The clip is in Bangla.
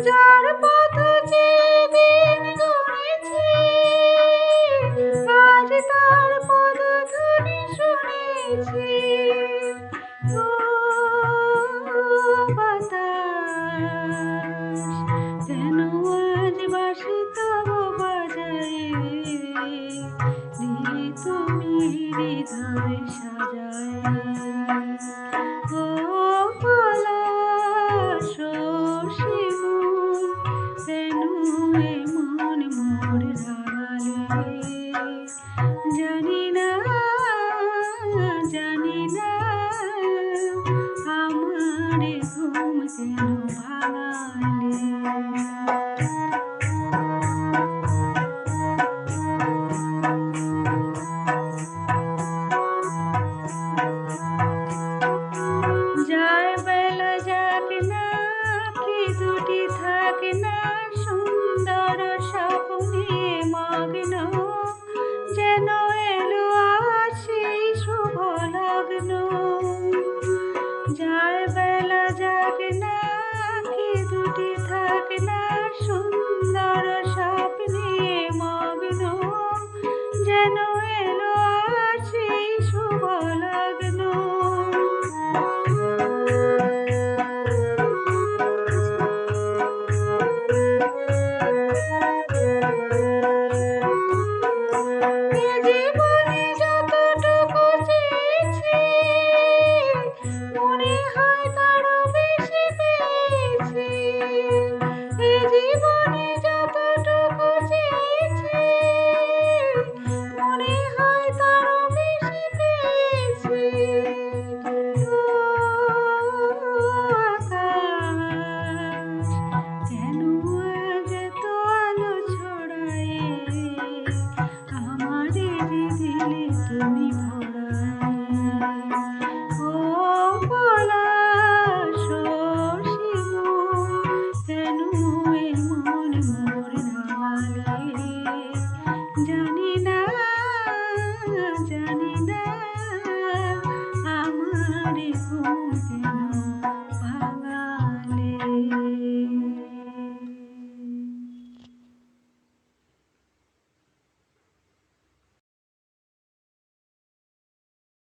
যার পথ চেয়ে দিন গুনেছি, আজ তার পদধ্বনি শুনেছি। ও বাতাস, কেন আজ বাঁশি তব বাজায়, দিলে তুমি হৃদয় সাজায়। ও পলাশ, শিমুল, কেন এমন মোর রাগালে? জানি না, জানি না, আমার ঘুম কেন ভাঙালে? যায় বেলা যাক না, কি দুটি থাক না, সুন্দর স্বপ্নে মগ্ন, যেন এলো আজ সেই শুভ লগ্ন। যায় বেলা যাক না, কি দুটি থাক না, সুন্দর স্বপ্নে মগ্ন, যেন এলো আজ সেই শুভ লগ্ন। জীবনে যতটুকু চেয়েছি, মনে হয় তারও বেশি পেয়েছি। এ জীবনে যতটুকু চেয়েছি, মনে হয় তারও বেশি পেয়েছি। ও আকাশ, কেন আজ এত আলো ছড়ায়, আমারে যে দিলে তুমি ভরায়। ও পলাশ, শিমুল, কেন এমন মোর রাগালে?